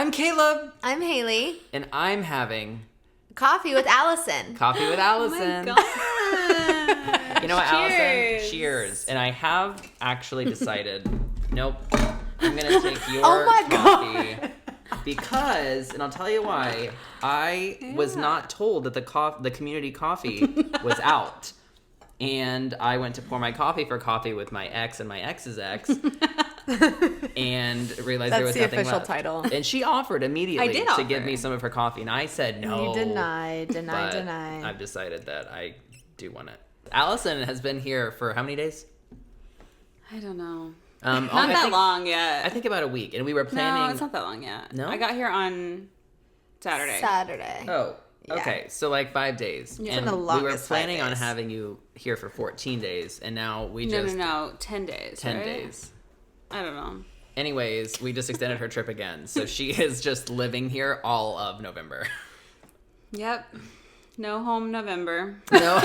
I'm Caleb. I'm Haley. And I'm having... Coffee with Allison. Coffee with Allison. Oh my God. You know what, Cheers. Allison? Cheers. And I have actually decided, nope, I'm going to take your coffee. God. Because, and I'll tell you why, I was not told that the community coffee was out. And I went to pour my coffee for coffee with my ex and my ex's ex. And realized there was nothing official left. title. And she offered immediately to offer. give me some of her coffee. And I said no. You deny. But I've decided that I do want it. Allison has been here for how many days? I don't know. Not that long yet. I think about a week. And we were planning... No, it's not that long yet. No? I got here on Saturday. Oh, Yeah. okay. So like 5 days. Yeah. And the we were longest 5 planning on days. having you here for 14 days. And now we just... No. 10 days. 10 right? days. I don't know. Anyways, we just extended her trip again. So she is just living here all of November. Yep. No home November. No.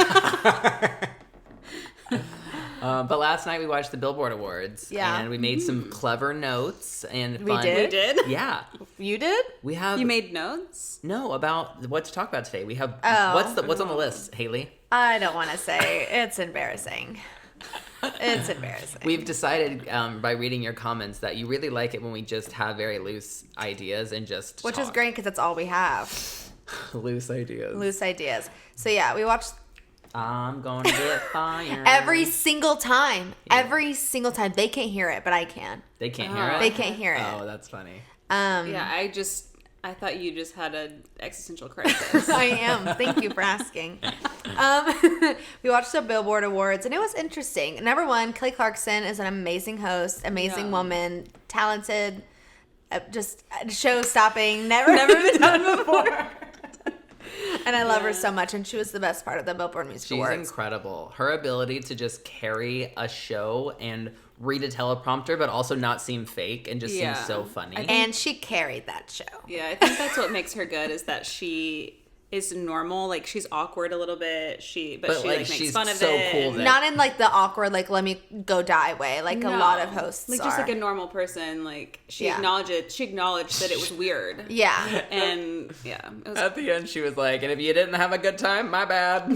But last night we watched the Billboard Awards. Yeah. And we made some clever notes and We fun. did? We did? Yeah. You did? We have... You made notes? No, about what to talk about today. We have... Oh. What's on the list, Haley? I don't want to say. It's embarrassing. It's embarrassing. We've decided by reading your comments that you really like it when we just have very loose ideas and just Which is talk. great because that's all we have. Loose ideas. Loose ideas. So yeah, we watched I'm gonna get fired. every single time. Yeah. Every single time. They can't hear it, but I can. They can't hear it? They can't hear it. Oh, that's funny. Yeah, I thought you just had an existential crisis. I am. Thank you for asking. We watched the Billboard Awards, and it was interesting. Number one, Kelly Clarkson is an amazing host, amazing woman, talented, just show-stopping, never been done before. And I love her so much, and she was the best part of the Billboard Music She's Awards. incredible. Her ability to just carry a show and read a teleprompter, but also not seem fake and just seem so funny. And she carried that show. Yeah, I think that's what makes her good is that she is normal. Like, she's awkward a little bit. But she like makes she's fun of so it. cool that Not in like the awkward, like let me go die way, like a lot of hosts like are. just like a normal person. Like she acknowledged that it was weird. Yeah. And yeah, it was, at the end she was like, and if you didn't have a good time, my bad.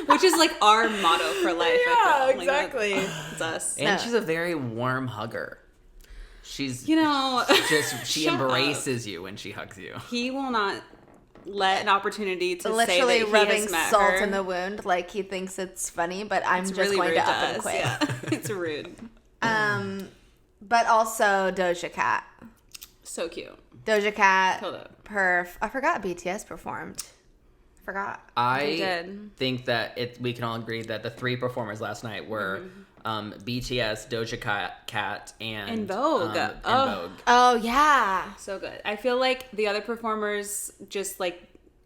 which is like our motto for life. Yeah, I feel. exactly. It's us. And she's a very warm hugger. She's Shut she embraces you when she hugs you. He will not let an opportunity to literally say that rubbing he has met salt her. in the wound, like he thinks it's funny, but I'm It's just really going rude to up and us. quit. Yeah. It's rude. But also Doja Cat. So cute. Doja Cat, Killed it. Perf. I forgot BTS performed. Forgot. I did. think that we can all agree that the three performers last night were BTS, Doja Cat, and En Vogue. En Oh. Vogue. Oh yeah. So good. I feel like the other performers just like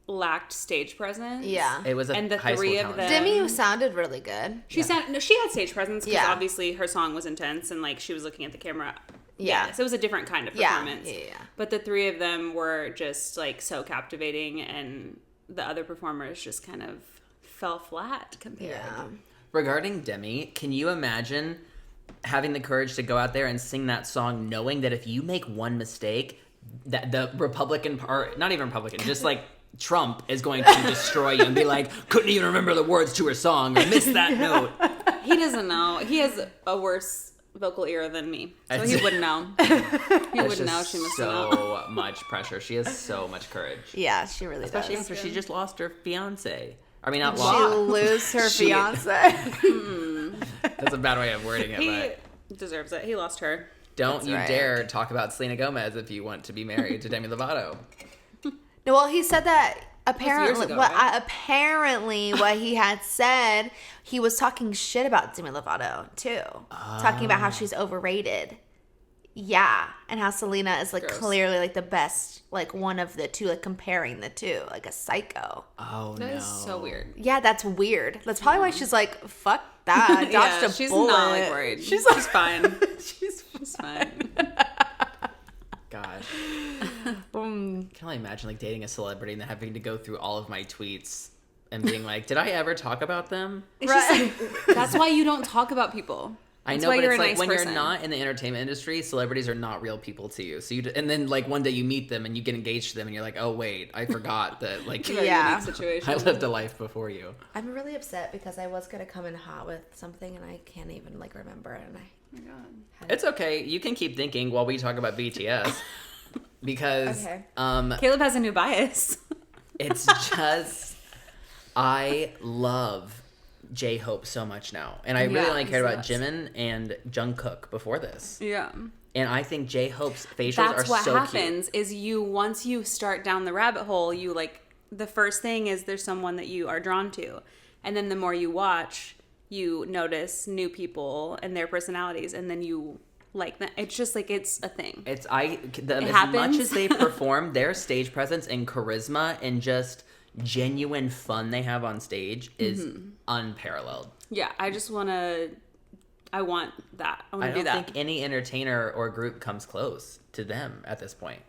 lacked stage presence. Yeah. It was a And the high three school of talent. them- Demi sounded really good. She had stage presence because Yeah. obviously her song was intense and like she was looking at the camera. Yeah. So it was a different kind of performance. Yeah. But the three of them were just like so captivating and the other performers just kind of fell flat compared. Yeah. Regarding Demi, can you imagine having the courage to go out there and sing that song knowing that if you make one mistake, that the Republican, or not even Republican, just like Trump is going to destroy you and be like, couldn't even remember the words to her song or missed that note. He doesn't know. He has a worse vocal ear than me. So he wouldn't know. He wouldn't know. She must know. So much pressure. She has so much courage. Yeah, she really Especially does. after she just lost her fiance. I mean, not She lost. lose her She- fiance. That's a bad way of wording it, He but deserves it. He lost her. don't That's you right. dare talk about Selena Gomez if you want to be married to Demi Lovato. No, well, he said that apparently. years ago, right? Apparently, what he had said, he was talking shit about Demi Lovato too, talking about how she's overrated. Yeah, and how Selena is like Gross. clearly like the best, like one of the two, like comparing the two, like a psycho. Oh, That no. is so weird. Yeah, that's weird. That's probably why she's like, fuck that. Dodged Yeah, a she's bullet. not like worried. She's She's fine. she's She's fine. Gosh. Can I imagine like dating a celebrity and then having to go through all of my tweets and being like, did I ever talk about them? It's just like, that's why you don't talk about people. I That's know, why but you're it's a like nice when person. you're not in the entertainment industry, celebrities are not real people to you. So and then like one day you meet them and you get engaged to them and you're like, oh wait, I forgot that like Very Yeah. unique situation. I lived a life before you. I'm really upset because I was gonna come in hot with something and I can't even like remember it. And Oh my God. It's okay. You can keep thinking while we talk about BTS because Okay. Caleb has a new bias. it's just I love J-Hope so much now, and I really Yeah, only cared he's about the best. Jimin and Jungkook before this. Yeah. And I think J-Hope's facials That's are what so happens is once you start down the rabbit hole, you like the first thing is there's someone that you are drawn to. And then the more you watch, you notice new people and their personalities, and then you like that. It's just like it's a thing. As happens. much as they perform, their stage presence and charisma and just genuine fun they have on stage is unparalleled. Yeah, I want that. I I want to do don't that. think any entertainer or group comes close to them at this point.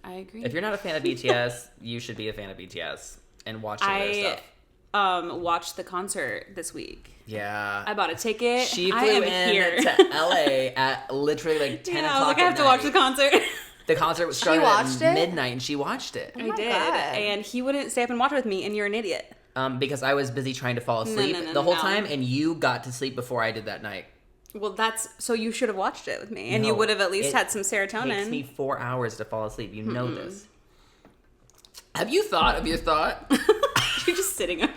I agree. If you're not a fan of BTS, you should be a fan of BTS and watch some of their stuff. Watched the concert this week. Yeah. I bought a ticket. She I flew am in here. to LA at literally like 10 I was o'clock like, I have at to watch the night. concert. The concert started watched at it? midnight and she watched it. I my did. God. And he wouldn't stay up and watch it with me, and you're an idiot. Because I was busy trying to fall asleep the whole time, and you got to sleep before I did that night. Well, so you should have watched it with me, and No, you would have at least it had some serotonin. It takes me 4 hours to fall asleep. You know this. Have you thought? You're just sitting up.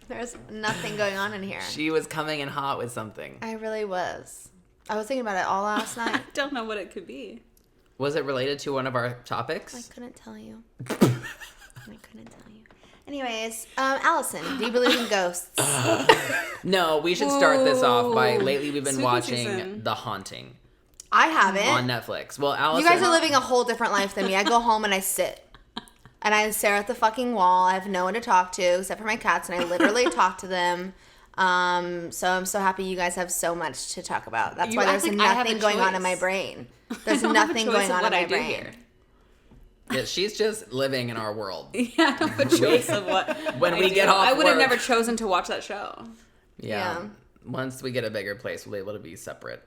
there's nothing going on in here. She was coming in hot with something. I really was. I was thinking about it all last I night. don't know what it could be. Was it related to one of our I topics? couldn't tell you. I couldn't tell you. Anyways, Allison, do you believe in ghosts? No, we should start this off by Ooh. lately we've been Spooky watching season. The Haunting I haven't. on Netflix. Well, Allison, You guys are living a whole different life than me. I go home and I sit. And I stare at the fucking wall. I have no one to talk to except for my cats, and I literally talk to them. So I'm so happy you guys have so much to talk about. That's You why act there's like I have nothing a going on in choice. my brain. There's I don't have a nothing choice going of on what in I my do brain. here. Yeah, she's just living in our world. Yeah, I don't have a choice of what. When I we do. get off I would have work. never chosen to watch that show. Yeah. Yeah. Once we get a bigger place, we'll be able to be separate.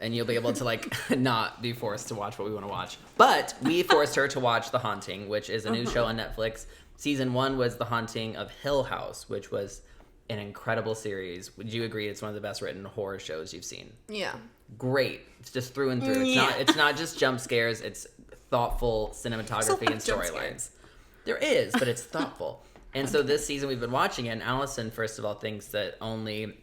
And you'll be able to, like, not be forced to watch what we want to watch. But we forced her to watch The Haunting, which is a new show on Netflix. Season 1 was The Haunting of Hill House, which was an incredible series. Would you agree it's one of the best written horror shows you've seen? Yeah. Great. It's just through and through. Yeah. It's not just jump scares. It's thoughtful cinematography and jump storylines. scares. There is, but it's thoughtful. And so this season we've been watching it, and Allison, first of all, thinks that only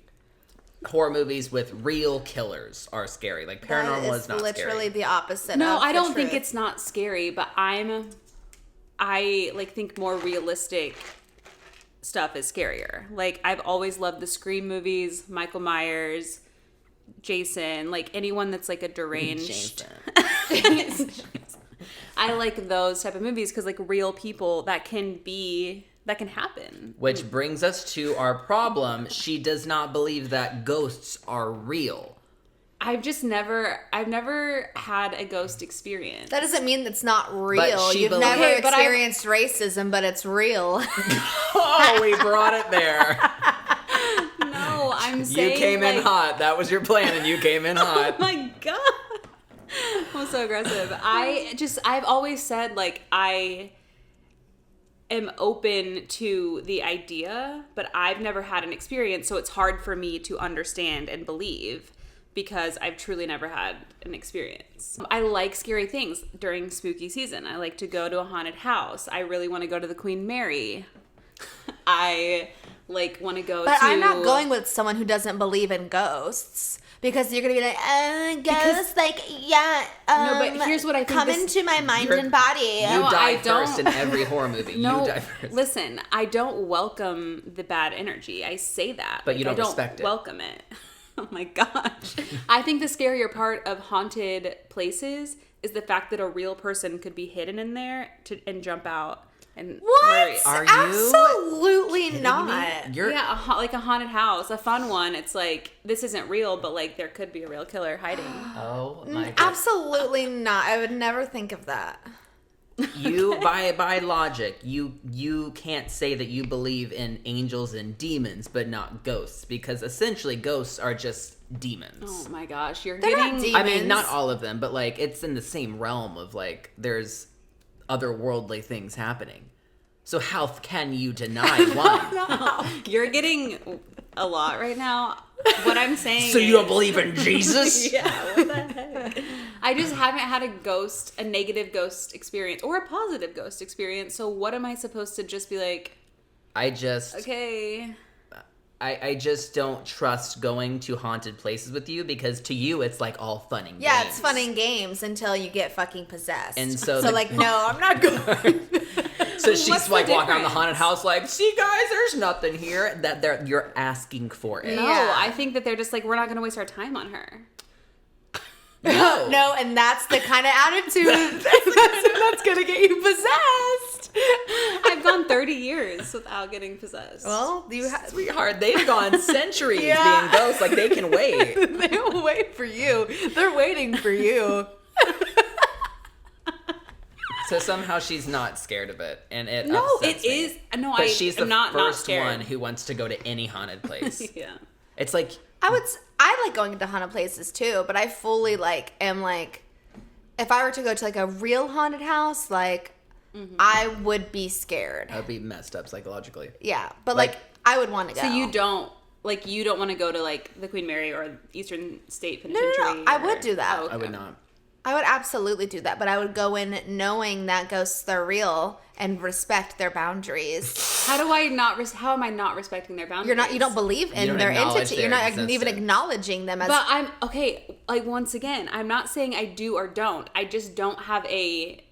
horror movies with real killers are scary. Like paranormal That is not literally scary. the opposite. No, of I the don't think truth. it's not scary, but I like think more realistic stuff is scarier. Like I've always loved the Scream movies, Michael Myers, Jason, like anyone that's like a deranged. Jason. I like those type of movies because like real people that can happen. Which brings us to our problem. She does not believe that ghosts are real. I've never had a ghost experience. That doesn't mean it's not real. she You've believes- never Okay, but experienced racism, but it's real. Oh, we brought it there. No, I'm saying You came in like, hot. That was your plan, and you came in Oh hot. my god. I'm so aggressive. I've always said like I am open to the idea, but I've never had an experience, so it's hard for me to understand and believe because I've truly never had an experience. I like scary things during spooky season. I like to go to a haunted house. I really want to go to the Queen Mary. I like want to go But to I'm not going with someone who doesn't believe in ghosts. Because you're gonna be like, ghosts, like, yeah. No, but here's what I think come this- into my mind You're- and body. You No, die I don't- first in every horror movie. No, You die first. listen, I don't welcome the bad energy. I say that. But you don't I don't respect it. welcome it. Oh my gosh. I think the scarier part of haunted places is the fact that a real person could be hidden in there and jump out and murder you. What? Are you Absolutely kidding not. me? You're Yeah, like a haunted house, a fun one. It's like, this isn't real, but like there could be a real killer hiding. Oh my god. Absolutely not. I would never think of that. You by logic, you can't say that you believe in angels and demons, but not ghosts, because essentially ghosts are just demons. Oh my gosh, you're They're not getting. demons. I mean, not all of them, but like it's in the same realm of like there's otherworldly things happening. So how can you deny one? You're getting a lot right now. What I'm saying. So you don't believe in Jesus? Yeah. What the heck? I just haven't had a negative ghost experience or a positive ghost experience. So what am I supposed to just be like? I just Okay. I just don't trust going to haunted places with you, because to you it's like all fun and games. Yeah, it's fun and games until you get fucking possessed. And so like, no, I'm not going. So she's What's like the walking around the difference? haunted house like, see guys, there's nothing here. That you're asking for it. No, Yeah. I think that they're just like, we're not going to waste our time on her. No, and that's the kind of attitude that's gonna get you possessed. I've gone 30 years without getting possessed. Well, Sweetheart, they've gone centuries Yeah. being ghosts, like they can wait. they'll wait for you. They're waiting for you. So somehow she's not scared of it, and it no, upsets it me. is. No, But she's the am not first scared. one who wants to go to any haunted place. Yeah. It's like I like going to haunted places too, but I fully am like, if I were to go to like a real haunted house, like I would be scared. I'd be messed up psychologically. Yeah, but Like- like I would want to go. So you don't want to go to like the Queen Mary or Eastern State no, Penitentiary? I or- would do that. Oh, okay. I would not. I would absolutely do that, but I would go in knowing that ghosts are real and respect their boundaries. How do I not? How am I not respecting their boundaries? You don't believe in don't their acknowledge entity. their You're not even existence. acknowledging them as. But I'm okay. Like once again, I'm not saying I do or don't. I just don't have a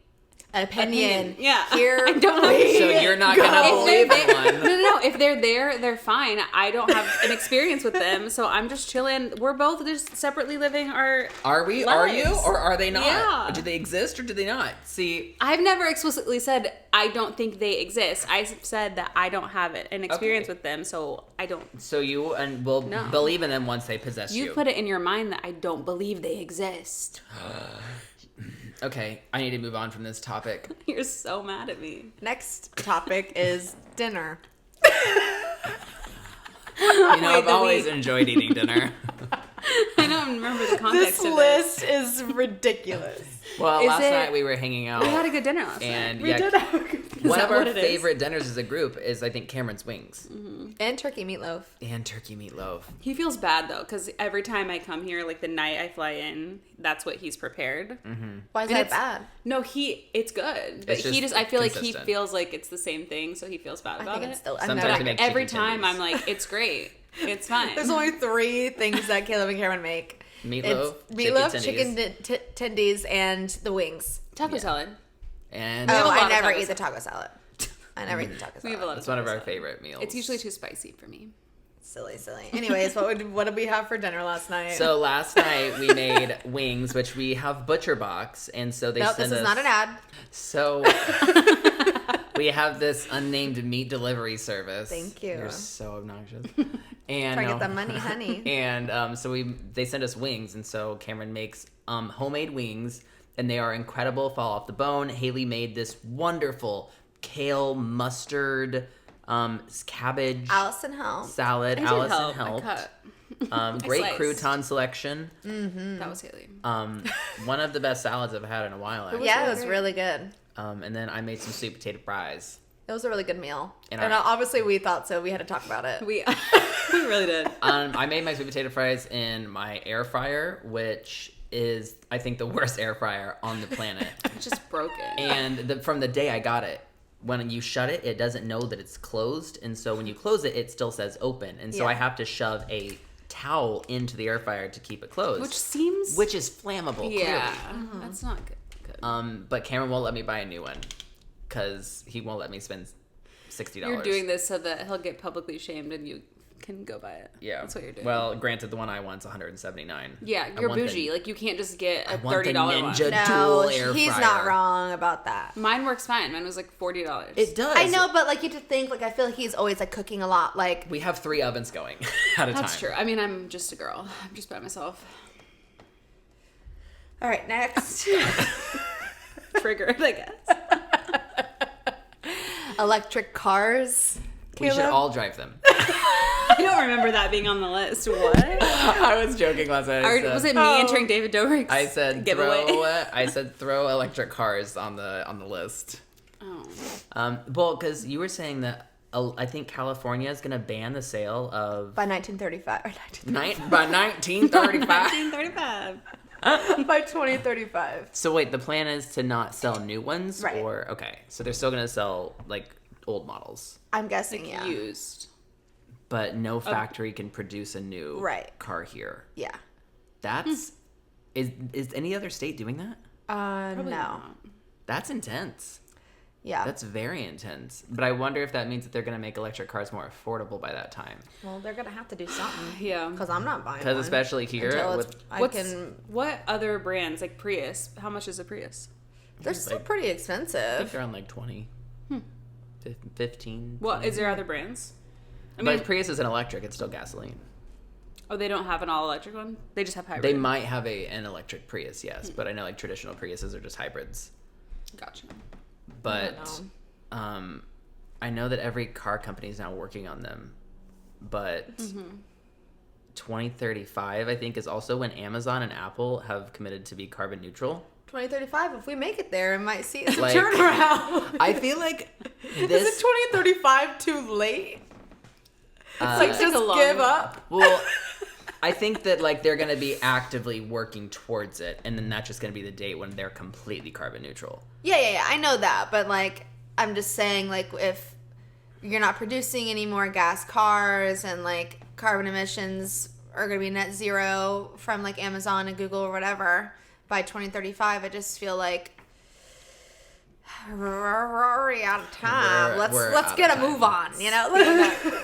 opinion. Yeah. Here I don't know. we So you're not gonna go. believe If they're in there, one. no. If they're there, they're fine. I don't have an experience with them, so I'm just chilling. We're both just separately living our. Are we? Are you? lives. Or are they not? Yeah. Do they exist or do they not? See, I've never explicitly said I don't think they exist. I said that I don't have an experience Okay. with them, so I don't. so you will No. believe in them once they possess You you. put it in your mind that I don't believe they exist. Okay, I need to move on from this topic. You're so mad at me. Next topic is dinner. You know, I've the always week. enjoyed eating dinner. I don't remember the context This of list is ridiculous. Well, Is last it- night we were hanging out. it. We had a good dinner last and night. yeah, have a good one that of our what it is? favorite dinners as a group is, I think, Cameron's Wings And turkey meatloaf. and turkey meatloaf. He feels bad though, because every time I come here, like the night I fly in, that's what he's prepared. Why is And that it's- bad? No, it's good, but It's he just just I feel like he consistent. feels like it's the same thing, so he feels bad I about think it. it's still. Sometimes never, it makes Every chicken time tendies. I'm like, it's great, it's fine. There's only 3 things that Caleb and Cameron make. Meatloaf, It's meatloaf, chicken chicken tendies, and the wings. Taco Yeah. salad. And have a Oh, lot I of never taco eat the taco salad. I never eat the taco We have a salad. lot it's of one of taco our salad. favorite meals. It's usually too spicy for me. Silly. Anyways, what did we have for dinner last night? So last night we made wings, which we have Butcher Box, and so they no, send this is us. not an ad. So we have this unnamed meat delivery service. Thank you. You're so obnoxious. And Try to get the money, honey. And so they send us wings, and so Cameron makes homemade wings, and they are incredible, fall off the bone. Haley made this wonderful kale mustard cabbage Allison helped. salad. I did Allison help. I helped. cut. Great sliced. crouton selection. That was Haley. One of the best salads I've had in a while. Actually. Yeah, it was really good. And then I made some sweet potato fries. It was a really good meal. And And our- obviously we thought so. We had to talk about it. We really did. I made my sweet potato fries in my air fryer, which is, I think, the worst air fryer on the planet. It's just broken. And from the day I got it, when you shut it, it doesn't know that it's closed. And so when you close it, it still says open. And so Yeah. I have to shove a towel into the air fryer to keep it closed. Which is flammable, yeah, clearly. that's not good. But Cameron won't let me buy a new one because he won't let me spend $60. You're doing this so that he'll get publicly shamed and you can go buy it. Yeah. That's what you're doing. Well, granted, the one I want's $179. yeah, I you're want the- bougie. Like, you can't just get a I want the $30 one. Ninja No, dual air he's fryer. not wrong about that. Mine works fine. Mine was like $40. It does. I know, but like you have to think, like I feel like he's always like cooking a lot. Like We have 3 ovens going at a time. That's true. I mean, I'm just a girl. I'm just by myself. all right, next. Triggered, I guess. Electric cars. We should Caleb? all drive them. I don't remember that being on the list. What? I was joking last night. Or was it me entering David Dobrik's I said giveaway? throw electric cars on the list. Oh. Well, because you were saying that I think California is going to ban the sale of By 1935. Or 1935. by 1935. 1935. By 2035. So wait, the plan is to not sell new ones, Right. or okay, so they're still going to sell like old models, I'm guessing, yeah. Used. but no factory can produce a new Right. car here. Yeah. That's is any other state doing that? Probably No. not. That's intense. Yeah. That's very intense. But I wonder if that means that they're going to make electric cars more affordable by that time. Well, they're going to have to do something. Yeah. Because I'm not buying one. Because especially here, Until with What other brands, like Prius? How much is a Prius? They're still pretty I think expensive. they're on like 20, 15. Well, is there other brands? I But mean, if Prius is an electric, it's still gasoline. oh, they don't have an all-electric one? They just have hybrid? They might have an electric Prius, yes, but I know like traditional Priuses are just hybrids. Gotcha. But I know that every car company is now working on them. But 2035, I think, is also when Amazon and Apple have committed to be carbon neutral. 2035, if we make it there, I might see a Like- turnaround. I feel like Is this. it 2035 too late? It's like Seems just like a long- give up. Well, I think that like they're going to be actively working towards it, and then that's just going to be the date when they're completely carbon neutral. Yeah. I know that, but like, I'm just saying, like, if you're not producing any more gas cars and like carbon emissions are going to be net zero from like Amazon and Google or whatever by 2035, I just feel like we're already out of time. We're Let's out get of a time. move on, you know?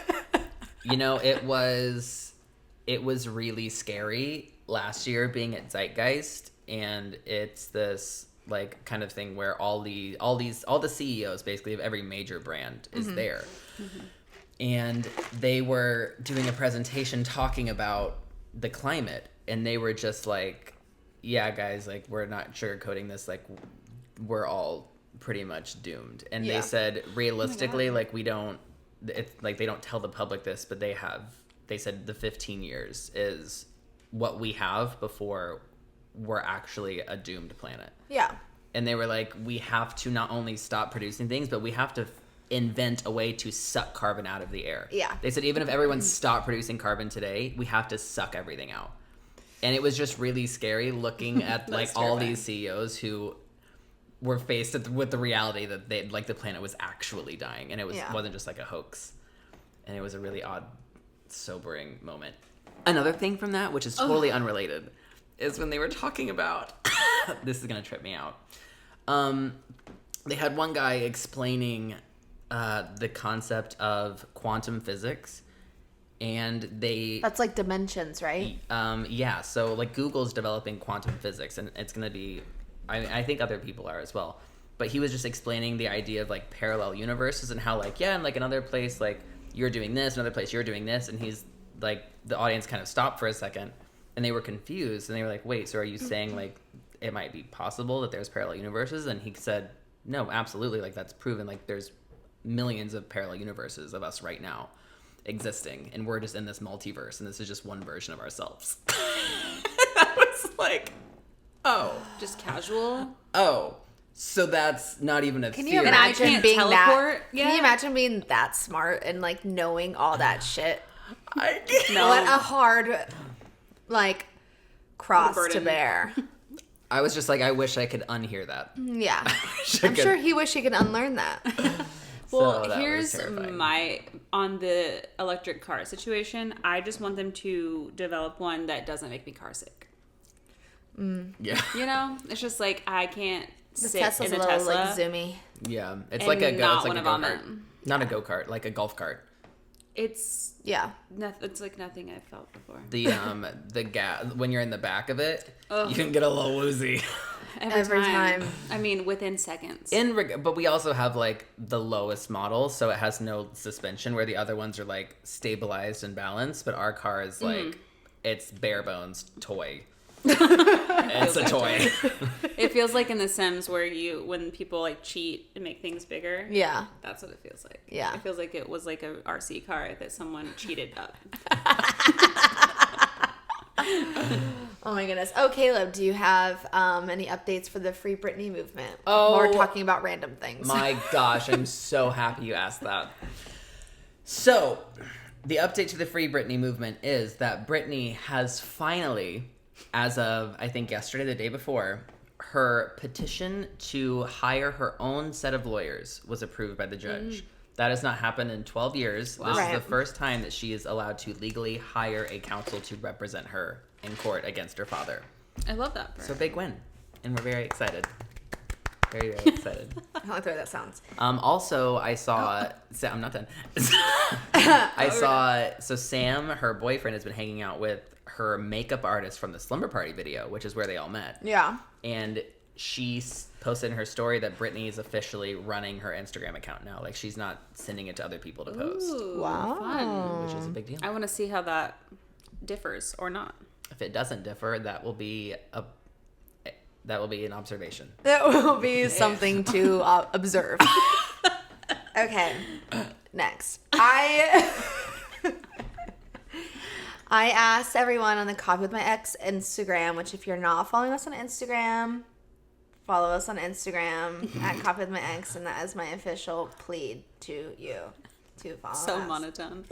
You know, it was really scary last year being at Zeitgeist, and it's this like kind of thing where all the CEOs basically of every major brand is there. And they were doing a presentation talking about the climate, and they were just like, yeah guys, like we're not sugarcoating this, like we're all pretty much doomed. And Yeah. they said realistically, like we don't, it's like they don't tell the public this, but they said the 15 years is what we have before we're actually a doomed planet. Yeah. And they were like, we have to not only stop producing things, but we have to invent a way to suck carbon out of the air. Yeah. They said even if everyone stopped producing carbon today, we have to suck everything out. And it was just really scary looking at like all these CEOs who were faced with the reality that they like the planet was actually dying, and it wasn't just like a hoax. And it was a really odd, sobering moment. Another thing from that, which is totally unrelated, is when they were talking about this is gonna trip me out. They had one guy explaining the concept of quantum physics, and That's like dimensions, right? yeah, so like Google's developing quantum physics, and it's gonna be, I think other people are as well, but he was just explaining the idea of like parallel universes and how like, yeah, in like another place like you're doing this, another place you're doing this, and he's like, the audience kind of stopped for a second and they were confused, and they were like, wait, so are you saying like it might be possible that there's parallel universes? And he said, no, absolutely, like that's proven, like there's millions of parallel universes of us right now existing, and we're just in this multiverse, and this is just one version of ourselves. I was like, Just casual. so that's not even a Can theory. you imagine can't being teleport that? yet? Can you imagine being that smart and like knowing all that shit? No. What a hard like cross to burden. bear. I was just like, I wish I could unhear that. Yeah. I I'm sure he wish he could unlearn that. Well, So that was here's terrifying. on the electric car situation. I just want them to develop one that doesn't make me car sick. Yeah. You know, it's just like I can't The sit Tesla's in a a little Tesla. like zoomy. Yeah. It's And like a not it's like wanna a go-kart. vomit. Not a go-kart, like a golf cart. It's Yeah. it's like nothing I've felt before. The when you're in the back of it, Ugh. you can get a little woozy. Every time. I mean, within seconds. But we also have like the lowest model, so it has no suspension, where the other ones are like stabilized and balanced, but our car is like it's bare bones toy. It's a toy. It feels like in The Sims where when people like cheat and make things bigger. Yeah. That's what it feels like. Yeah. It feels like it was like a RC car that someone cheated up. Oh my goodness. Oh, Caleb, do you have any updates for the Free Brittany movement? Oh, More talking about random things. My gosh, I'm so happy you asked that. So, the update to the Free Brittany movement is that Brittany has finally, as of, I think yesterday, the day before, her petition to hire her own set of lawyers was approved by the judge. That has not happened in 12 years. Wow. This Right. is the first time that she is allowed to legally hire a counsel to represent her in court against her father. I love that. For So her. big win. And we're very excited. Very, very excited. I don't like the way that sounds. Also, I saw... I'm not done. So Sam, her boyfriend, has been hanging out with her makeup artist from the Slumber Party video, which is where they all met. Yeah. And she posted in her story that Brittany is officially running her Instagram account now. Like, she's not sending it to other people to post, Ooh, Wow. fun. which is a big deal. I want to see how that differs or not. If it doesn't differ, that will be an observation. That will be something to observe. Okay. Next. I asked everyone on the Coffee with My Ex Instagram, which if you're not following us on Instagram, follow us on Instagram at Coffee with My Ex, and that is my official plea to you to follow So us. monotone.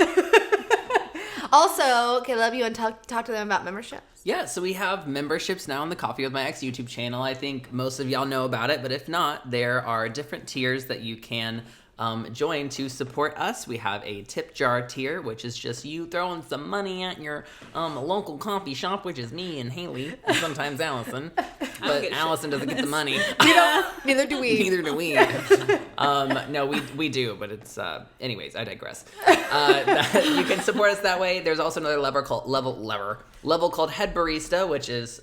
Also, Caleb, you want to talk to them about memberships? Yeah, so we have memberships now on the Coffee with My Ex YouTube channel. I think most of y'all know about it, but if not, there are different tiers that you can join to support us. We have a tip jar tier, which is just you throwing some money at your local coffee shop, which is me and Haley, and sometimes Allison. But get Allison doesn't get the money. Neither do we. Neither do we. No, we do, but it's anyways, I digress. You can support us that way. There's also another level called Head Barista, which is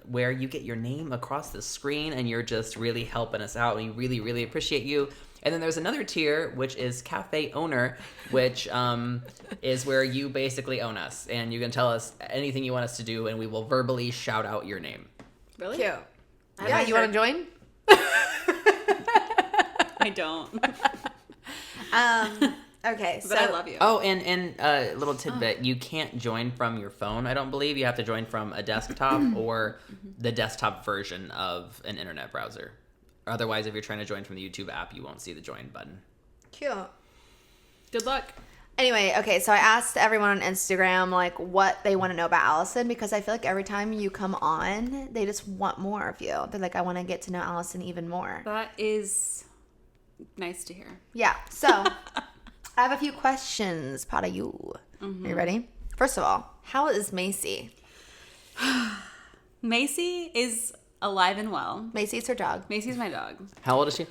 where you get your name across the screen and you're just really helping us out. We really, really appreciate you. And then there's another tier, which is Cafe Owner, which is where you basically own us. And you can tell us anything you want us to do, and we will verbally shout out your name. Really? Cute. I Yeah, haven't you want heard- to join? I don't. Okay, so But I love you. Oh, and a little tidbit. You can't join from your phone, I don't believe. You have to join from a desktop or the desktop version of an internet browser. Otherwise, if you're trying to join from the YouTube app, you won't see the join button. Cute. Good luck. Anyway, okay, so I asked everyone on Instagram, like, what they want to know about Allison, because I feel like every time you come on, they just want more of you. They're like, I want to get to know Allison even more. That is nice to hear. Yeah, so I have a few questions, para you. Are you ready? First of all, how is Macy? Macy is alive and well. Macy's her dog. Macy's my dog. How old is she?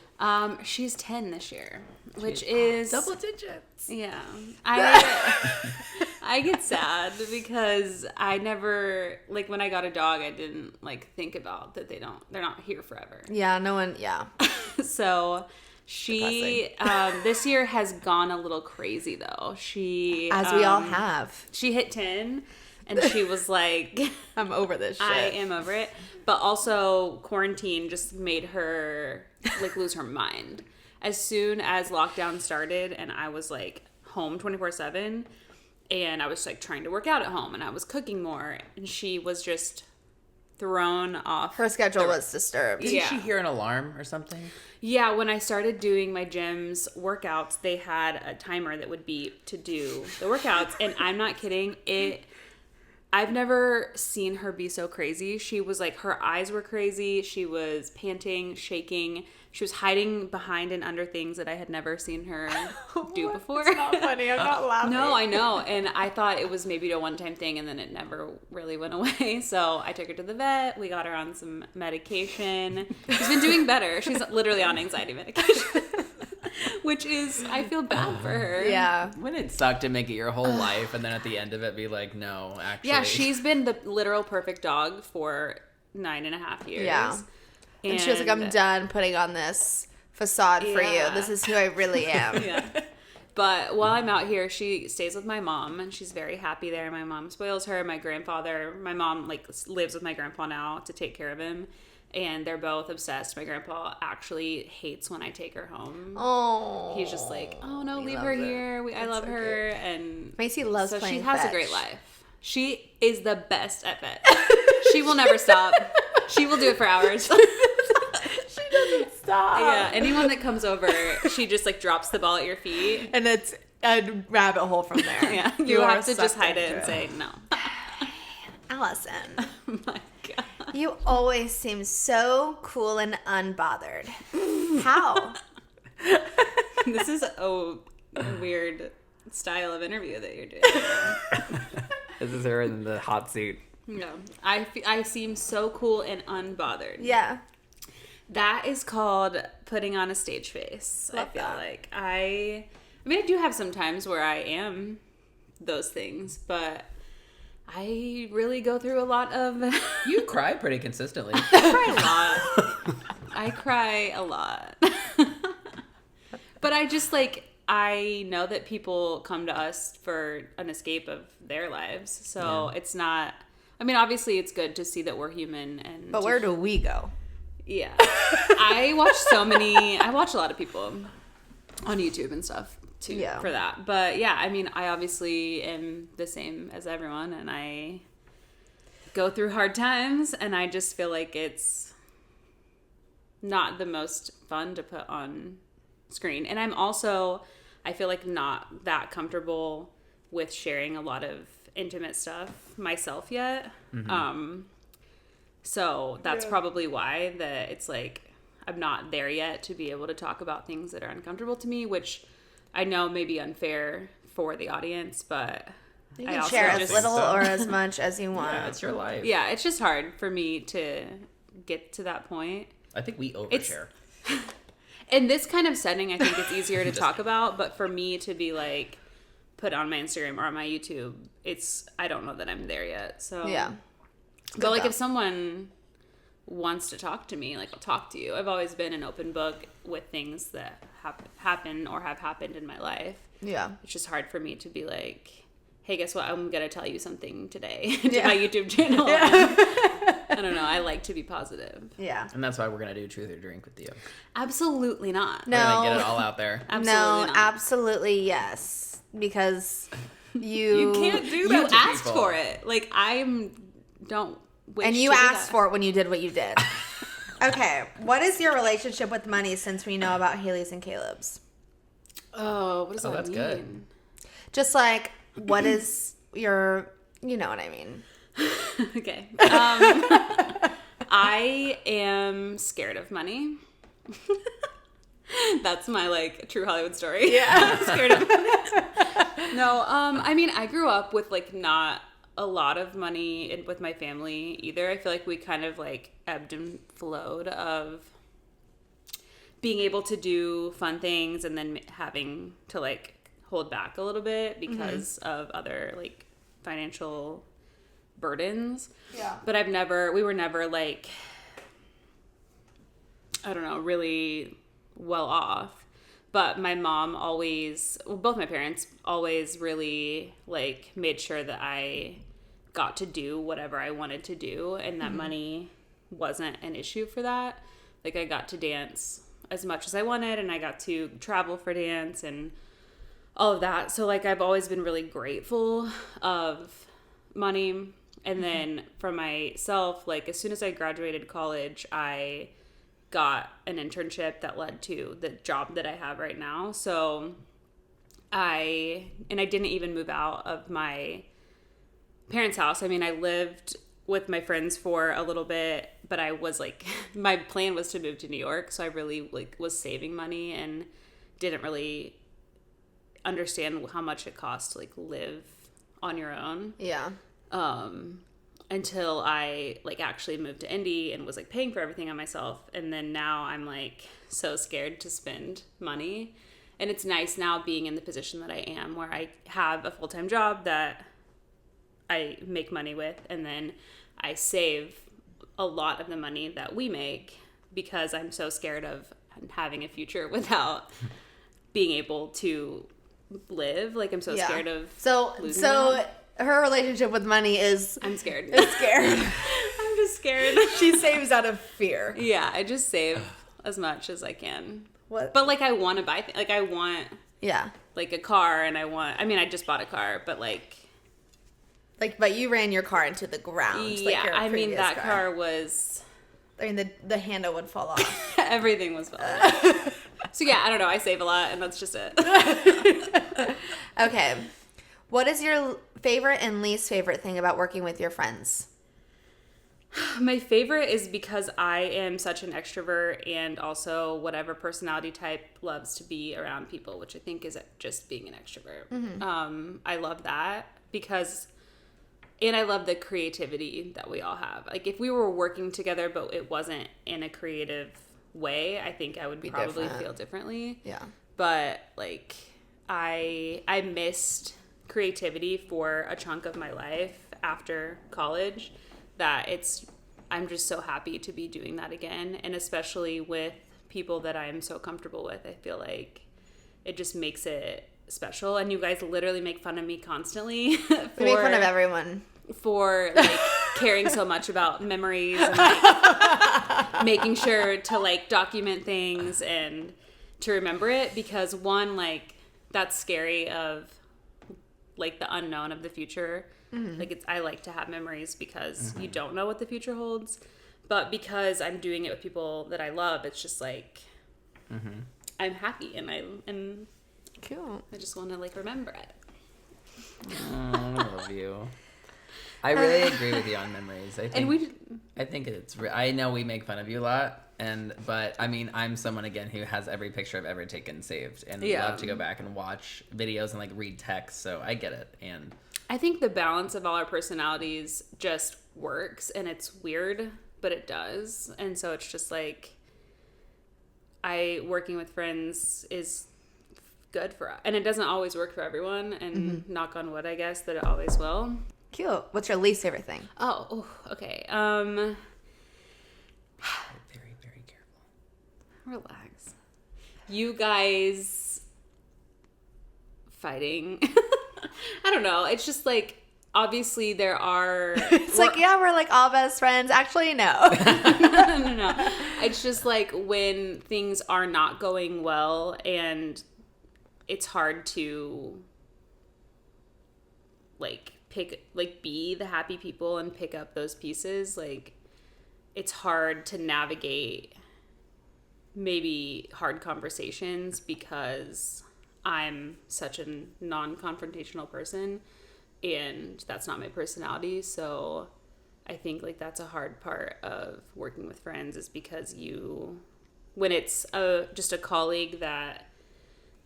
She's 10 this year, which is Double digits. Yeah. I get sad because I never, like, when I got a dog, I didn't like think about that they're not here forever. Yeah, no one, yeah. So she this year has gone a little crazy though. She As we all have. She hit 10 and she was like, I'm over this shit. I am over it. But also quarantine just made her like lose her mind. As soon as lockdown started and I was like home 24/7 and I was like trying to work out at home and I was cooking more and she was just thrown off. Her schedule was disturbed. Didn't Yeah. she hear an alarm or something? Yeah, when I started doing my gym's workouts, they had a timer that would beep to do the workouts. And I'm not kidding. I've never seen her be so crazy. She was like, her eyes were crazy. She was panting, shaking. She was hiding behind and under things that I had never seen her do before. It's not funny. I'm not laughing. No, I know. And I thought it was maybe a one-time thing, and then it never really went away. So I took her to the vet. We got her on some medication. She's been doing better. She's literally on anxiety medication, which is, I feel bad for her. Yeah. Wouldn't it suck to make it your whole life and then at the end of it be like, no, actually. Yeah, she's been the literal perfect dog for 9.5 years. Yeah. And she was like, I'm done putting on this facade for you. Yeah. This is who I really am. Yeah. But while I'm out here, she stays with my mom, and she's very happy there. My mom spoils her. My mom like lives with my grandpa now to take care of him, and they're both obsessed. My grandpa actually hates when I take her home. Oh, he's just like, oh no, he leave her loves it. here. I love so her, and Macy loves so playing she has fetch. a great life. She is the best at fetch. She will never stop. She will do it for hours. She doesn't stop. Yeah, anyone that comes over, she just like drops the ball at your feet. And it's a rabbit hole from there. Yeah, you are have to just sucked hide it into and say no. Allison, Oh my God. you always seem so cool and unbothered. How? This is a weird style of interview that you're doing. This is her in the hot seat. No, I seem so cool and unbothered. Yeah. That is called putting on a stage face. Love I feel that. like I mean, I do have some times where I am those things, but I really go through a lot of. You cry pretty consistently. I cry a lot. But I just like, I know that people come to us for an escape of their lives. So it's not, I mean, obviously it's good to see that we're human. But where do we go? Yeah. I watch a lot of people on YouTube and stuff too for that. But yeah, I mean, I obviously am the same as everyone, and I go through hard times, and I just feel like it's not the most fun to put on screen. And I'm also, I feel like not that comfortable with sharing a lot of intimate stuff myself yet. So that's probably why that it's like I'm not there yet to be able to talk about things that are uncomfortable to me, which I know may be unfair for the audience, but You I can also share as just- little or as much as you want. Yeah, it's your life. Yeah, it's just hard for me to get to that point. I think we overshare. In this kind of setting, I think it's easier to talk about, but for me to be like put on my Instagram or on my YouTube, I don't know that I'm there yet. So Yeah. But like if someone wants to talk to me, like I'll talk to you. I've always been an open book with things that happen or have happened in my life. Yeah. It's just hard for me to be like, hey, guess what? I'm going to tell you something today to my YouTube channel. I don't know. I like to be positive. Yeah. And that's why we're going to do Truth or Drink with you. Absolutely not. No. We're going to get it all out there. Absolutely not. Absolutely yes. Because you can't do You that to asked people. for it. Like, don't wish And you to do asked that. for it when you did what you did. Okay. What is your relationship with money since we know about Haley's and Caleb's? Oh, what does that that's mean? good. Just like, what is your, you know what I mean? Okay. I am scared of money. That's my like true Hollywood story. Yeah. I'm scared of money. No, I mean, I grew up with like not a lot of money with my family either. I feel like we kind of like ebbed and flowed of being able to do fun things and then having to like hold back a little bit because of other like financial burdens. Yeah. But we were never like, I don't know, really well off. But my mom both my parents always really like made sure that I got to do whatever I wanted to do, and that money wasn't an issue for that. Like I got to dance as much as I wanted, and I got to travel for dance and all of that. So like I've always been really grateful of money. And then for myself, like as soon as I graduated college, I got an internship that led to the job that I have right now. So I didn't even move out of my parents' house. I mean, I lived with my friends for a little bit, but I was like, my plan was to move to New York. So I really like was saving money and didn't really understand how much it costs to like live on your own. Yeah. Until I like actually moved to Indy and was like paying for everything on myself. And then now I'm like so scared to spend money. And it's nice now being in the position that I am where I have a full-time job that I make money with. And then I save a lot of the money that we make because I'm so scared of having a future without being able to live. Like, I'm so scared of losing that. Her relationship with money is... I'm scared. Is scared. I'm just scared. She saves out of fear. Yeah, I just save as much as I can. What? But, like, I want to buy things. Like, I want... Yeah. Like, a car, and I just bought a car, but, like... Like, but you ran your car into the ground. Yeah, like your I mean, that previous car was... I mean, the handle would fall off. Everything was falling off. So, yeah, I don't know. I save a lot, and that's just it. Okay. What is your favorite and least favorite thing about working with your friends? My favorite is because I am such an extrovert and also whatever personality type loves to be around people, which I think is just being an extrovert. Mm-hmm. I love that and I love the creativity that we all have. Like, if we were working together but it wasn't in a creative way, I think I would probably feel differently. Yeah. But, like, I missed creativity for a chunk of my life after college that I'm just so happy to be doing that again, and especially with people that I'm so comfortable with. I feel like it just makes it special, and you guys literally make fun of me constantly. We make fun of everyone for like caring so much about memories and like making sure to like document things and to remember it, because one, like, that's scary of like the unknown of the future. Mm-hmm. Like, I like to have memories because you don't know what the future holds, but because I'm doing it with people that I love, it's just like I'm happy and cool. I just want to like remember it. Oh, I love you. I really agree with you on memories. I think it's. I know we make fun of you a lot, but I mean, I'm someone again who has every picture I've ever taken saved, and love to go back and watch videos and like read text. So I get it, and I think the balance of all our personalities just works, and it's weird, but it does. And so it's just like, working with friends is good for us. And it doesn't always work for everyone, and knock on wood, I guess, that it always will. Cute. What's your least favorite thing? Oh, okay. Very, very careful. Relax. You guys fighting. I don't know. It's just like, obviously there are... we're like all best friends. Actually, no. No. It's just like when things are not going well and it's hard to be the happy people and pick up those pieces. Like, it's hard to navigate maybe hard conversations because I'm such a non-confrontational person, and that's not my personality. So I think like that's a hard part of working with friends, is because when it's just a colleague that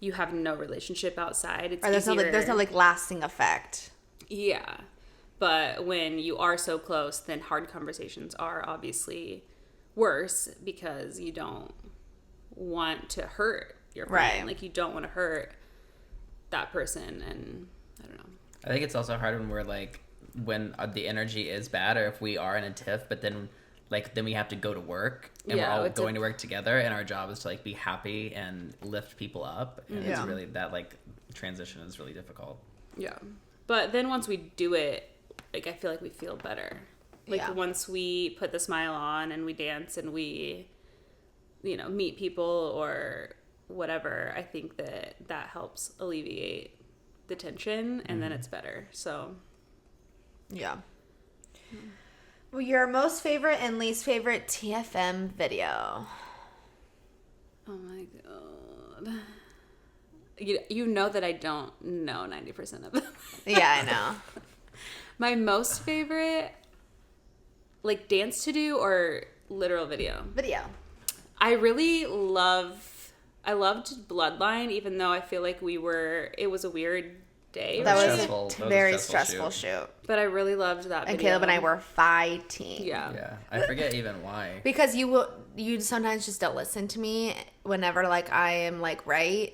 you have no relationship outside, it's easier. There's no like lasting effect. Yeah. But when you are so close, then hard conversations are obviously worse because you don't want to hurt your friend. Right. Like, you don't want to hurt that person, and I don't know. I think it's also hard when we're like, when the energy is bad, or if we are in a tiff, but then we have to go to work, and we're all going to work together, and our job is to like be happy and lift people up, and it's really that like transition is really difficult. Yeah. But then once we do it, like, I feel like we feel better. Like, once we put the smile on and we dance and we, meet people or whatever, I think that helps alleviate the tension, and then it's better. So, yeah. Well, your most favorite and least favorite TFM video? Oh my god. You know that I don't know 90% of them. Yeah, I know. My most favorite, like, dance to do or literal video? Video. I loved Bloodline, even though I feel like it was a weird day. That was a very stressful shoot. But I really loved that video. And Caleb and I were fighting. Yeah. Yeah. I forget even why. Because you sometimes just don't listen to me whenever, like, I am, like, right.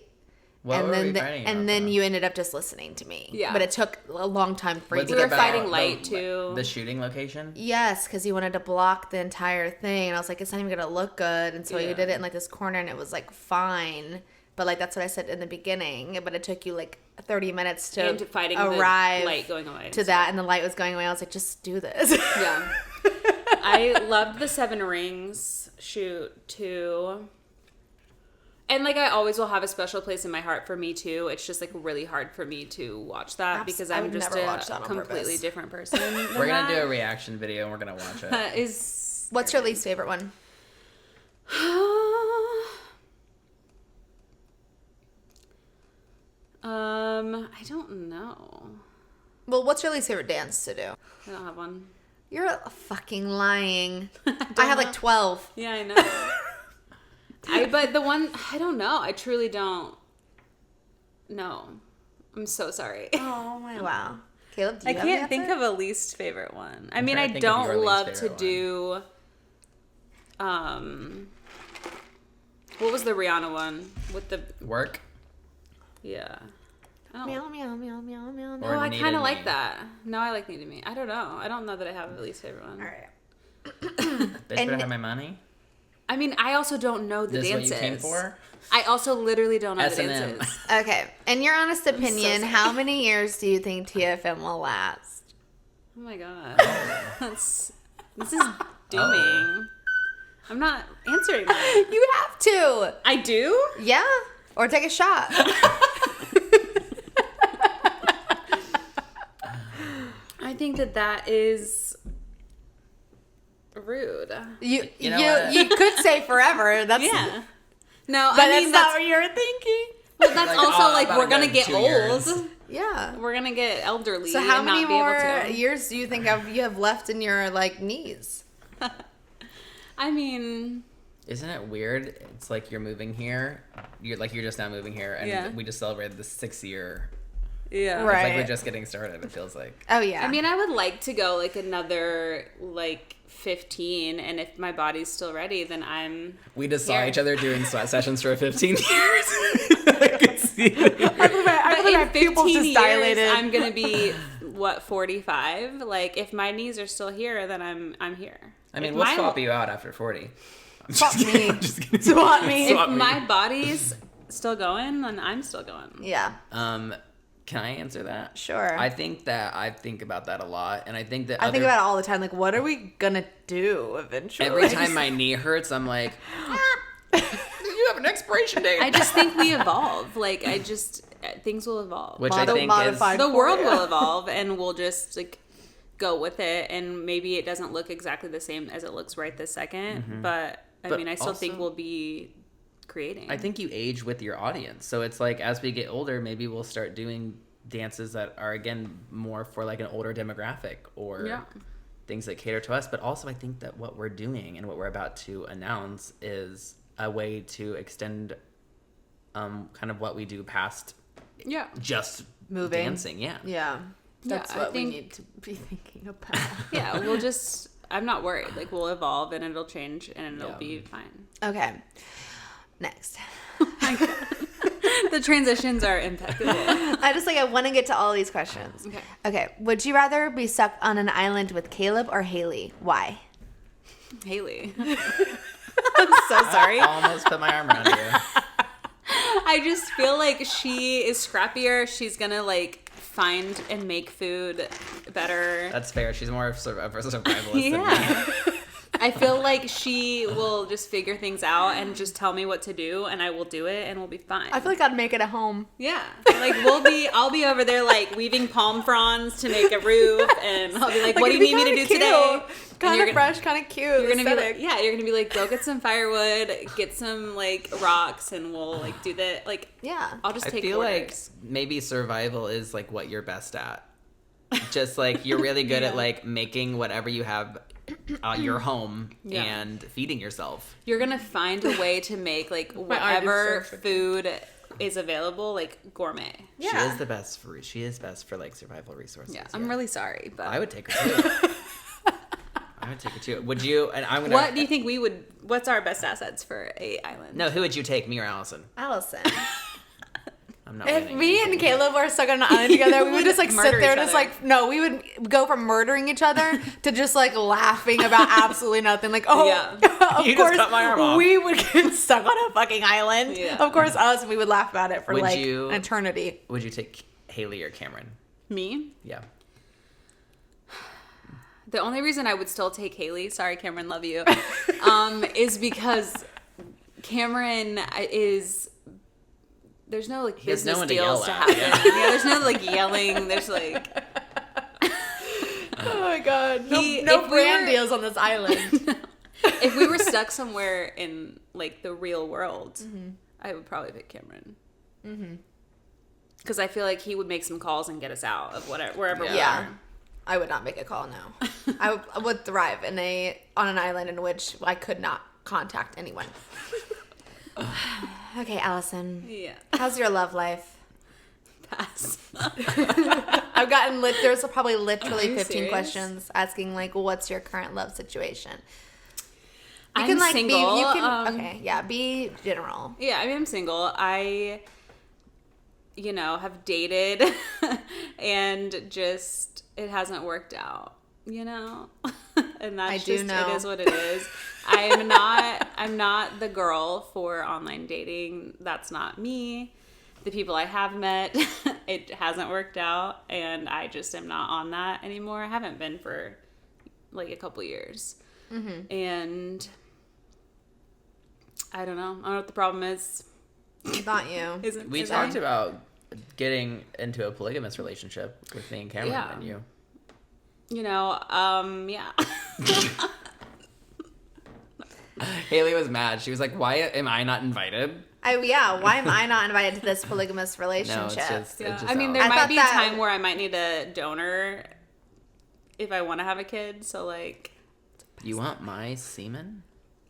What and were then we fighting about, and then though? you ended up just listening to me. Yeah. But it took a long time for you Was to it were get about there. fighting light, too. The shooting location? Yes, because you wanted to block the entire thing, and I was like, it's not even gonna look good, and so you Yeah. did it in like this corner, and it was like fine, but like that's what I said in the beginning. But it took you like 30 minutes to And fighting arrive the light going away. to that, and the light was going away. I was like, just do this. Yeah. I loved the Seven Rings shoot too. And like I always will have a special place in my heart for Me Too. It's just like really hard for me to watch that because I I'm would just never watch a that on completely purpose. different person. We're gonna do a reaction video and we're gonna watch it. Is What's your least favorite one? I don't know. Well, what's your least favorite dance to do? I don't have one. You're fucking lying. I have like 12. Yeah, I know. But the one I don't know. I truly don't know. I'm so sorry. Oh my wow. Caleb, do I you have can't an think answer? of a least favorite one. I mean, trying I to think of your don't least love to favorite do. What was the Rihanna one with the? Work? Yeah. I don't. Meow meow meow meow meow. Or meow. Oh, I Needed kind of Me. like that. No, I like Needed Me. I don't know. I don't know that I have a least favorite one. All right. Bitch better have my money? I mean, I also don't know the This is what dances. you came for? I also literally don't know the S&M. dances. Okay. In your honest opinion, sorry. how many years do you think TFM will last? Oh my god. This is dooming. I'm not answering that. You have to. I do? Yeah. Or take a shot. I think that is rude. You You know what? you could say forever. That's Yeah. No, But I mean that's not what you were thinking. well, that's Like, also oh, like about we're gonna good get 2 old. years. Yeah. We're gonna get elderly. So how and many not be more able to. years do you think you have left in your like knees? I mean, Isn't it weird? It's like you're moving here. You're just now moving here, and Yeah. we just celebrated the 6th year. yeah. Right. It's like we're just getting started. It feels like. Oh yeah. I mean, I would like to go like another like 15, and if my body's still ready, then I'm. We just saw Here. each other doing sweat sessions for 15 years. I could see it. But in 15 years, I'm gonna be what 45. Like if my knees are still here, then I'm here. I mean, If we'll my- swap you out after 40. I'm Swap just kidding. me. I'm just kidding. Swap me. Swap If me. my body's still going, then I'm still going. Yeah. Can I answer that? Sure. I think about that a lot, and I think that I think about it all the time. Like, what are we gonna do eventually? every time my knee hurts, I'm like, you have an expiration date. I just think we evolve. Like things will evolve. Which I think is Modified The world Korea. will evolve, and we'll just like go with it. And maybe it doesn't look exactly the same as it looks right this second. But I But mean, I still think also- we'll be creating. I think you age with your audience. So it's like as we get older, maybe we'll start doing dances that are again more for like an older demographic or Yeah. things that cater to us. But also I think that what we're doing and what we're about to announce is a way to extend kind of what we do past Yeah. just Moving. dancing. Yeah. Yeah. That's I what we think- need to be thinking about. Yeah. We'll just. I'm not worried. Like we'll evolve and it'll change and it'll Yeah. be fine. Okay. Next. The transitions are impeccable. I want to get to all these questions. Okay. Okay. Would you rather be stuck on an island with Caleb or Haley? Why? Haley. I'm so sorry. I almost put my arm around you. I just feel like she is scrappier. She's gonna like find and make food better. That's fair. She's more of a survivalist than me. Yeah. I feel like she will just figure things out and just tell me what to do and I will do it and we'll be fine. I feel like I'd make it at home. yeah. Like I'll be over there like weaving palm fronds to make a roof and I'll be like, what do you need me to do today? And Kind you're of gonna- fresh, kind of cute. You're gonna be aesthetic. like, yeah, you're gonna be like, go get some firewood, get some like rocks, and we'll like do that. Like, Yeah. I'll just I take feel like orders. maybe survival is like what you're best at. Just like you're really good Yeah. at like making whatever you have your home Yeah. and feeding yourself. You're gonna find a way to make like arm is whatever so freaking- food is available, like gourmet. She Yeah. is the best for she is best for like survival resources. Yeah, I'm really sorry, but I would take her too. I would take her too. Would you? And I'm gonna. what do you think we would? What's our best assets for a island? No, who would you take, me or Allison? Allison. I'm not If winning me anything. and Caleb were stuck on an island together, we would just like sit murder there, each just other. like no, we would go from murdering each other to just like laughing about absolutely nothing. Like, oh, Yeah. of You just course, cut my arm off. we would get stuck on a fucking island. Yeah. Of course, us, we would laugh about it for Would like you- an eternity. Would you take Haley or Cameron? Me? Yeah. The only reason I would still take Haley, sorry Cameron, love you, is because Cameron is, there's no like He has no business one to deals yell to at, happen. yeah. Yeah, there's no like yelling. There's like Oh my god, no, He- no if we brand were- deals on this island. if we were stuck somewhere in like the real world, I would probably pick Cameron. Because I feel like he would make some calls and get us out of wherever we Yeah. are. I would not make a call. No, I would thrive on an island in which I could not contact anyone. Okay, Allison, Yeah. how's your love life? Pass. I've gotten there's probably literally Are you 15 serious? questions asking like, what's your current love situation? You I'm can like single. be, you can okay, yeah, be general. Yeah, I mean, I'm single. I, have dated and just, it hasn't worked out, And that's I do just, know. it is what it is. I'm not the girl for online dating. That's not me. The people I have met, it hasn't worked out, and I just am not on that anymore. I haven't been for like a couple years. And I don't know. I don't know what the problem is. Not you. We Is talked it? about getting into a polygamous relationship with me and Cameron Yeah. and you. Yeah. Haley was mad. She was like, "Why am I not invited?" Why am I not invited to this polygamous No, relationship? it's just. Yeah. It's just I mean, out. there I might thought be that- a time where I might need a donor if I want to have a kid. So, like, You want my semen?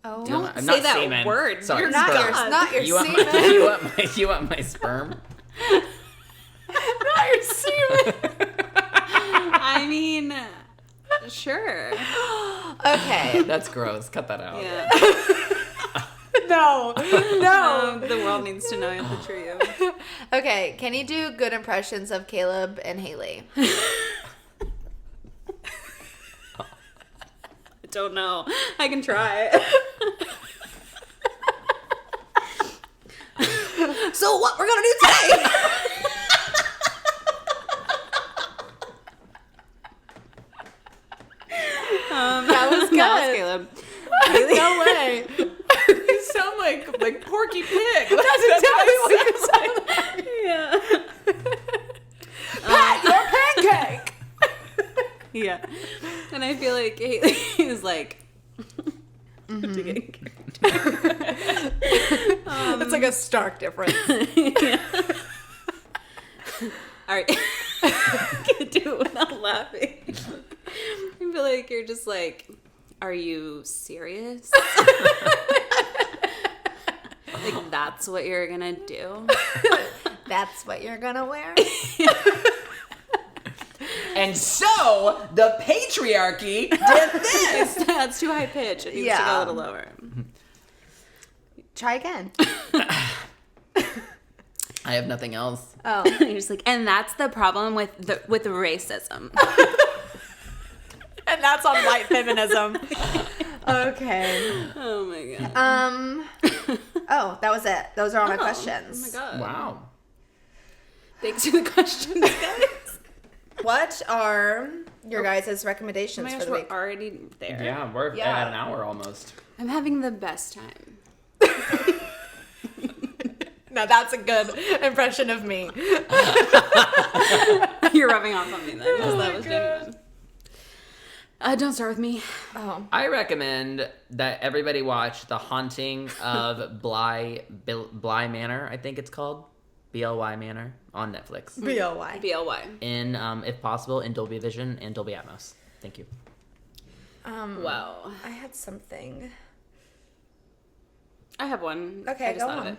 Oh, You want my- Don't I'm say not that semen. word. Sorry, You're not sperm. your, God. not your You want semen. my, you want my sperm? Not your semen. I mean, sure. Okay. That's gross. Cut that out. Yeah. No. No. The world needs to know the truth. Okay. Can you do good impressions of Caleb and Haley? I don't know. I can try. So what we're gonna do today? That was good. That was Caleb. No way. You sound like Porky Pig. That's exactly what you sound like. Yeah. Pat, your pancake. Yeah. And I feel like Haley is like digging. It's like a stark difference. All right. I can't do it without laughing. I feel like you're just like, are you serious? Like, that's what you're gonna do? That's what you're gonna wear. And so the patriarchy did this. That's too high pitch. It needs to go Yeah. a little lower. Try again. I have nothing else. Oh. You're just like, and that's the problem with racism. And that's on white feminism. Okay. Oh my god. Oh, that was it. Those are all my Oh questions. my god. Wow. Thanks for the questions, guys. What are your guys' Oh recommendations my for gosh, the we're week? already there. Yeah, we're Yeah. at an hour almost. I'm having the best time. No, that's a good impression of me. You're rubbing off on me then. 'Cause that was genuine. Don't start with me. Oh. I recommend that everybody watch The Haunting of Bly Manor, I think it's called. BLY Manor on Netflix. B-O-Y. BLY. In, if possible, in Dolby Vision and Dolby Atmos. Thank you. Wow. I had something. I have one. Okay, I just go thought of on.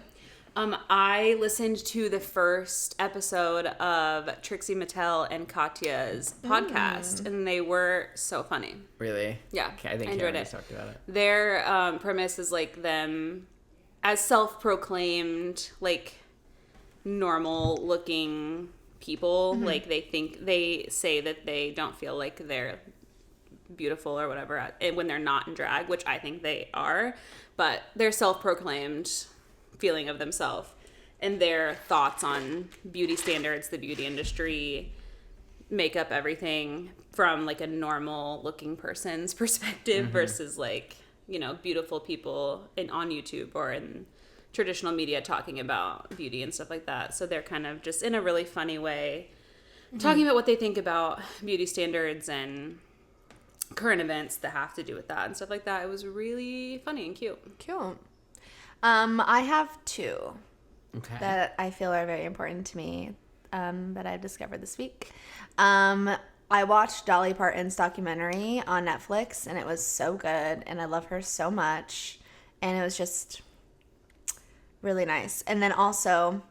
it. I listened to the first episode of Trixie Mattel and Katya's podcast, and they were so funny. Really? Yeah, Okay, I think enjoyed Karen it. just talked about it. Their premise is like them as self-proclaimed like normal looking people. Like they say that they don't feel like they're beautiful or whatever when they're not in drag, which I think they are, but their self-proclaimed feeling of themselves and their thoughts on beauty standards, the beauty industry, makeup, everything from like a normal looking person's perspective versus like, you know, beautiful people on YouTube or in traditional media talking about beauty and stuff like that. So they're kind of just in a really funny way talking about what they think about beauty standards and current events that have to do with that and stuff like that. It was really funny and cute. I have two Okay. that I feel are very important to me that I've discovered this week. I watched Dolly Parton's documentary on Netflix, and it was so good, and I love her so much, and it was just really nice. And then also,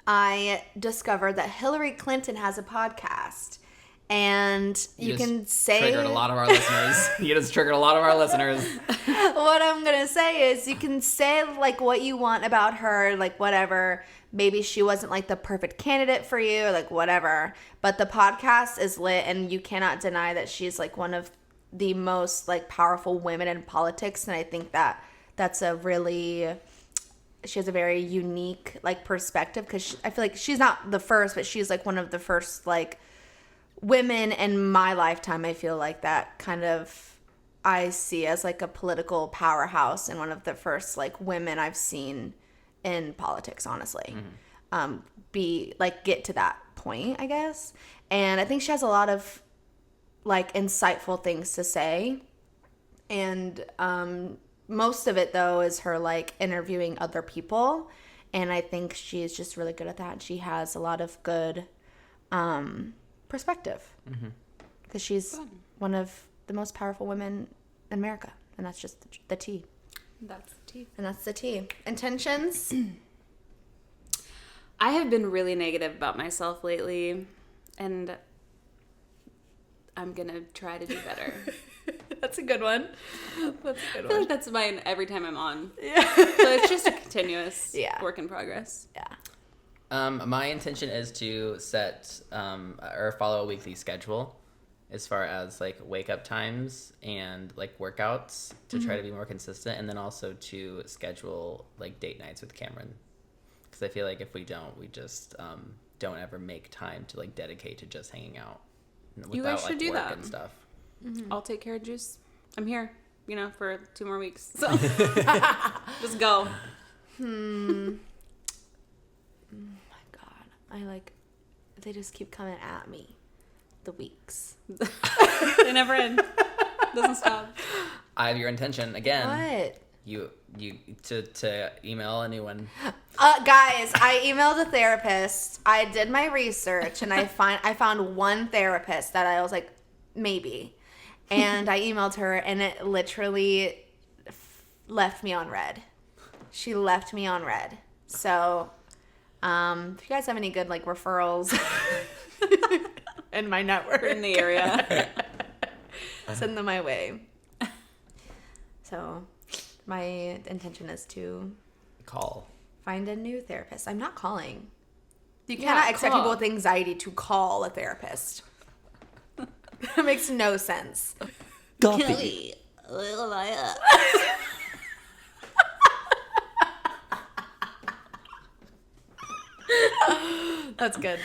I discovered that Hillary Clinton has a podcast, and you can say... Triggered a lot of our listeners. You just triggered a lot of our listeners. What I'm going to say is you can say, like, what you want about her, like, whatever. Maybe she wasn't, like, the perfect candidate for you, like, whatever. But the podcast is lit, and you cannot deny that she's, like, one of the most, like, powerful women in politics. And I think that that's a really... She has a very unique, like, perspective. Because I feel like she's not the first, but she's, like, one of the first, like, women in my lifetime, I feel like, that kind of... I see as like a political powerhouse and one of the first like women I've seen in politics, honestly. Get to that point, I guess. And I think she has a lot of like insightful things to say. And most of it though is her like interviewing other people. And I think she is just really good at that. She has a lot of good perspective. Because she's one of the most powerful women in America, and that's just the tea. That's the tea. And that's the tea. Intentions? I have been really negative about myself lately, and I'm gonna try to do better. That's a good one. That's a good I feel like that's mine every time I'm on. Yeah. So it's just a continuous work in progress. Yeah. My intention is to set or follow a weekly schedule as far as like wake up times and like workouts to try to be more consistent, and then also to schedule like date nights with Cameron, because I feel like if we don't, we just don't ever make time to like dedicate to just hanging out without You guys should like do work that. and stuff. I'll take care of Juice. I'm here, you know, for 2 more weeks. So just go. Oh my God. They just keep coming at me. The weeks. They never end. Doesn't stop. I have your intention again. What? You to email a new one. Guys, I emailed a therapist. I did my research, and I found one therapist that I was like, maybe. And I emailed her, and it literally left me on red. She left me on red. So, if you guys have any good like referrals in my network, In the area. send them my way. So, my intention is to Call. find a new therapist. I'm not calling. You Yeah, cannot expect call. people with anxiety to call a therapist. That makes no sense. Coffee. That's good.